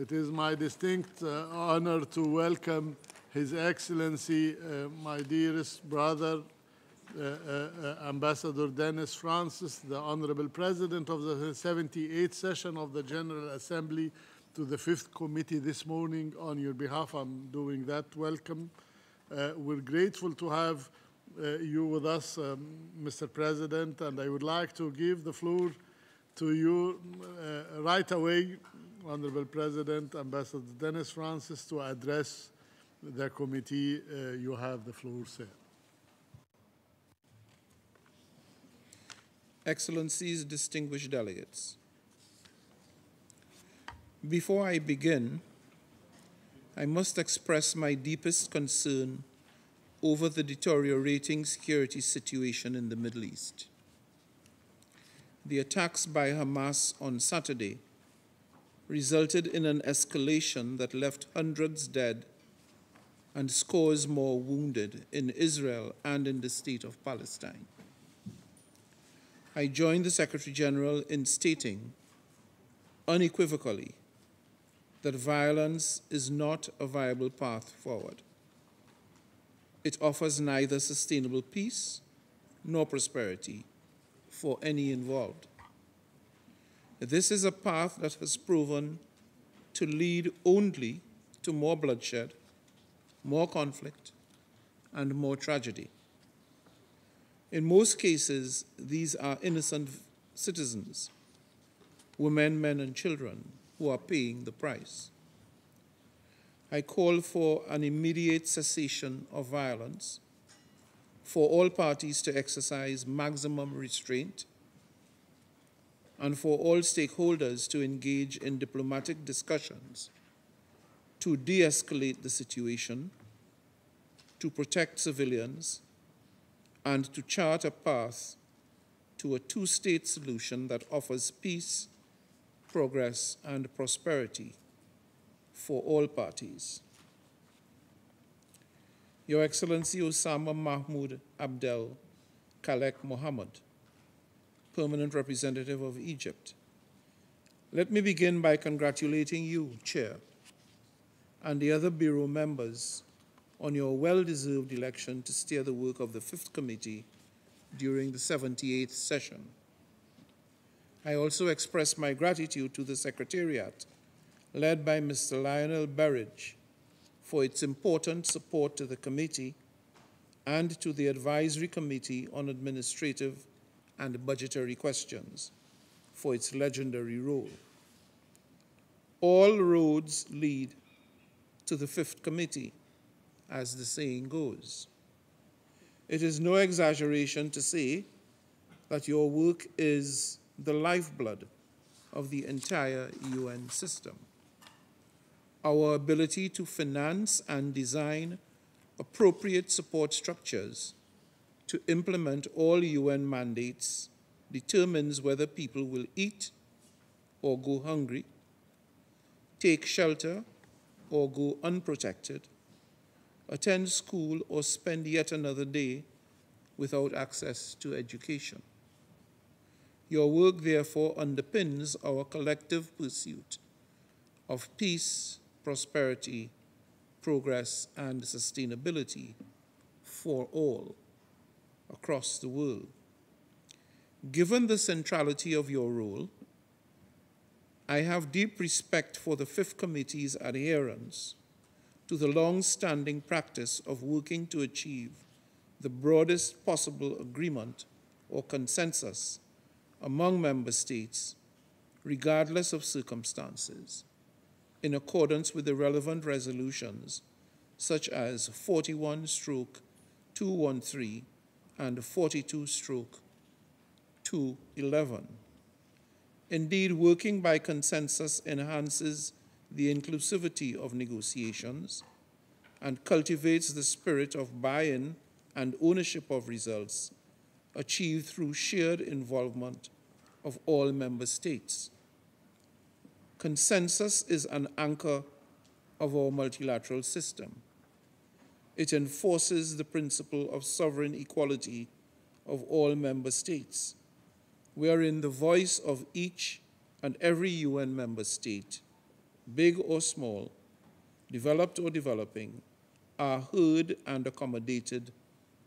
It is my distinct honor to welcome His Excellency, my dearest brother, Ambassador Dennis Francis, the Honorable President of the 78th session of the General Assembly, to the 5th Committee this morning. On your behalf, I'm doing that. Welcome. We're grateful to have you with us, Mr. President, and I would like to give the floor to you right away, Honorable President, Ambassador Dennis Francis, to address the committee. You have the floor, sir. Excellencies, distinguished delegates. Before I begin, I must express my deepest concern over the deteriorating security situation in the Middle East. The attacks by Hamas on Saturday resulted in an escalation that left hundreds dead and scores more wounded in Israel and in the State of Palestine. I join the Secretary General in stating unequivocally that violence is not a viable path forward. It offers neither sustainable peace nor prosperity for any involved. This is a path that has proven to lead only to more bloodshed, more conflict, and more tragedy. In most cases, these are innocent citizens, women, men, and children, who are paying the price. I call for an immediate cessation of violence, for all parties to exercise maximum restraint, and for all stakeholders to engage in diplomatic discussions to de-escalate the situation, to protect civilians, and to chart a path to a two-state solution that offers peace, progress, and prosperity for all parties. Your Excellency Osama Mahmoud Abdel Khalek Mohammed, Permanent Representative of Egypt, let me begin by congratulating you, Chair, and the other Bureau members on your well-deserved election to steer the work of the 5th Committee during the 78th session. I also express my gratitude to the Secretariat, led by Mr. Lionel Berridge, for its important support to the committee and to the Advisory Committee on Administrative and Budgetary Questions for its legendary role. All roads lead to the 5th Committee, as the saying goes. It is no exaggeration to say that your work is the lifeblood of the entire UN system. Our ability to finance and design appropriate support structures to implement all UN mandates determines whether people will eat or go hungry, take shelter or go unprotected, attend school or spend yet another day without access to education. Your work, therefore, underpins our collective pursuit of peace, prosperity, progress, and sustainability for all across the world. Given the centrality of your role, I have deep respect for the 5th Committee's adherence to the long-standing practice of working to achieve the broadest possible agreement or consensus among member states, regardless of circumstances, in accordance with the relevant resolutions, such as 41/213 and 42/211. Indeed, working by consensus enhances the inclusivity of negotiations and cultivates the spirit of buy-in and ownership of results achieved through shared involvement of all member states. Consensus is an anchor of our multilateral system. It enforces the principle of sovereign equality of all member states, wherein the voice of each and every UN member state big or small, developed or developing, are heard and accommodated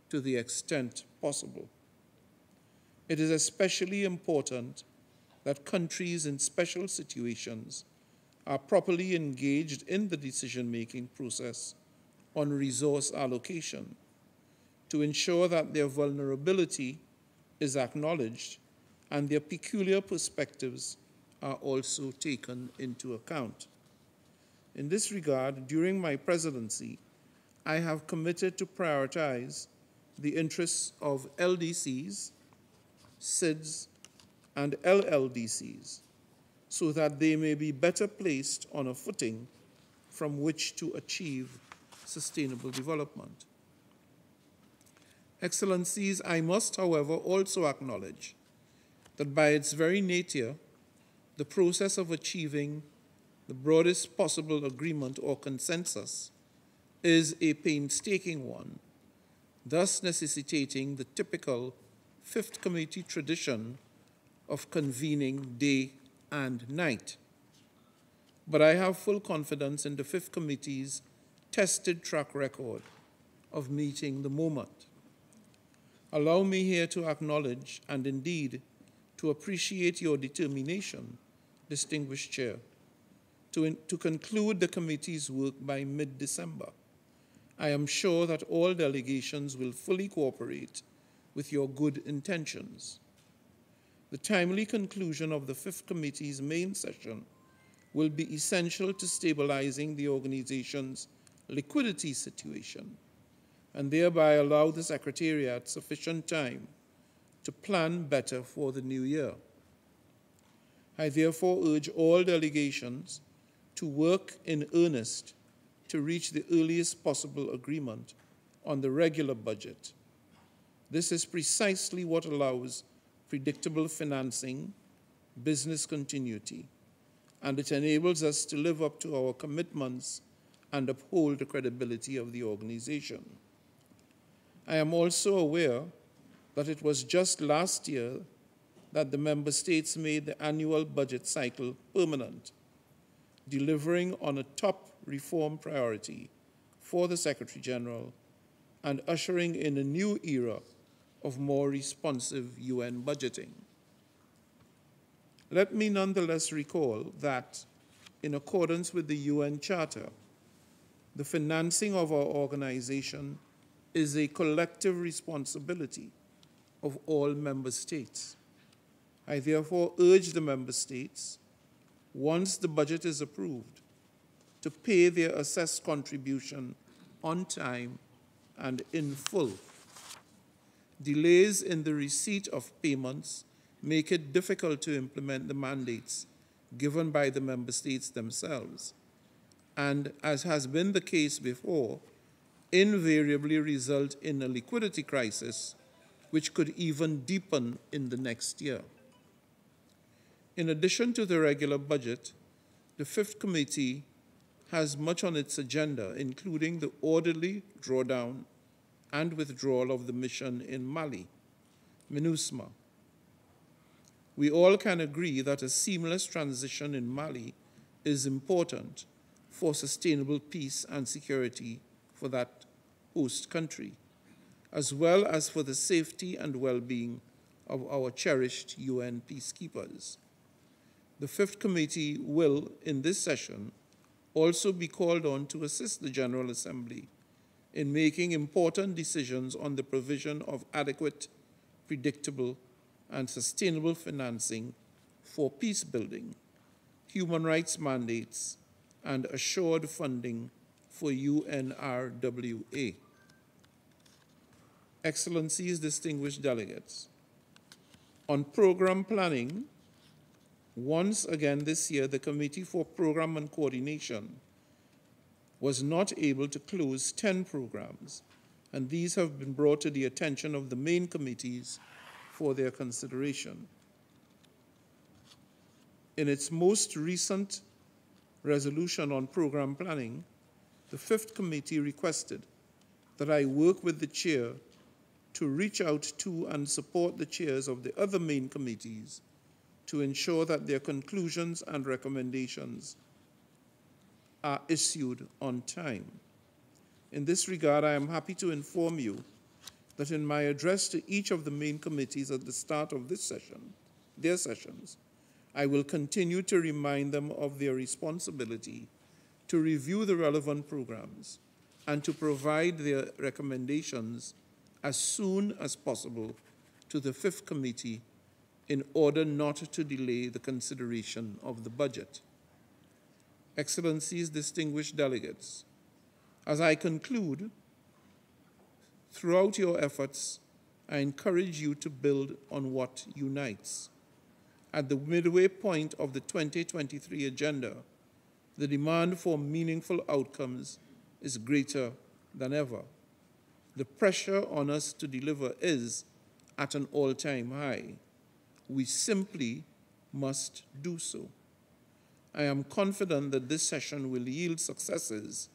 to the extent possible. It is especially important that countries in special situations are properly engaged in the decision-making process on resource allocation to ensure that their vulnerability is acknowledged and their peculiar perspectives are also taken into account. In this regard, during my presidency, I have committed to prioritize the interests of LDCs, SIDS, and LLDCs so that they may be better placed on a footing from which to achieve sustainable development. Excellencies, I must, however, also acknowledge that by its very nature, the process of achieving the broadest possible agreement or consensus is a painstaking one, thus necessitating the typical Fifth Committee tradition of convening day and night. But I have full confidence in the Fifth Committee's tested track record of meeting the moment. Allow me here to acknowledge and indeed to appreciate your determination, distinguished Chair, to conclude the committee's work by mid-December. I am sure that all delegations will fully cooperate with your good intentions. The timely conclusion of the Fifth Committee's main session will be essential to stabilizing the organization's liquidity situation and thereby allow the Secretariat sufficient time to plan better for the new year. I therefore urge all delegations to work in earnest to reach the earliest possible agreement on the regular budget. This is precisely what allows predictable financing, business continuity, and it enables us to live up to our commitments and uphold the credibility of the organization. I am also aware that it was just last year that the member states made the annual budget cycle permanent, delivering on a top reform priority for the Secretary General and ushering in a new era of more responsive UN budgeting. Let me nonetheless recall that, in accordance with the UN Charter, the financing of our organization is a collective responsibility of all member states. I therefore urge the member states, once the budget is approved, to pay their assessed contribution on time and in full. Delays in the receipt of payments make it difficult to implement the mandates given by the member states themselves, and as has been the case before, invariably result in a liquidity crisis which could even deepen in the next year. In addition to the regular budget, the Fifth Committee has much on its agenda, including the orderly drawdown and withdrawal of the mission in Mali, MINUSMA. We all can agree that a seamless transition in Mali is important for sustainable peace and security for that host country, as well as for the safety and well-being of our cherished UN peacekeepers. The Fifth Committee will, in this session, also be called on to assist the General Assembly in making important decisions on the provision of adequate, predictable, and sustainable financing for peace building, human rights mandates, and assured funding for UNRWA. Excellencies, distinguished delegates, on program planning, once again this year, the Committee for Program and Coordination was not able to close 10 programs, and these have been brought to the attention of the main committees for their consideration. In its most recent resolution on program planning, the Fifth Committee requested that I work with the chair to reach out to and support the chairs of the other main committees to ensure that their conclusions and recommendations are issued on time. In this regard, I am happy to inform you that in my address to each of the main committees at the start of this session, their sessions, I will continue to remind them of their responsibility to review the relevant programs and to provide their recommendations as soon as possible to the Fifth Committee in order not to delay the consideration of the budget. Excellencies, distinguished delegates, as I conclude, throughout your efforts, I encourage you to build on what unites. At the midway point of the 2023 agenda, the demand for meaningful outcomes is greater than ever. The pressure on us to deliver is at an all-time high. We simply must do so. I am confident that this session will yield successes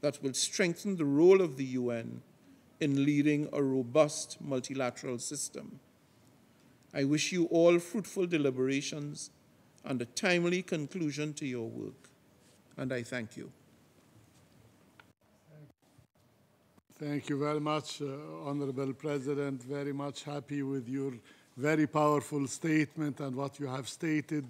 that will strengthen the role of the UN in leading a robust multilateral system. I wish you all fruitful deliberations and a timely conclusion to your work, and I thank you. Thank you very much, Honorable President. Very much happy with your very powerful statement and what you have stated.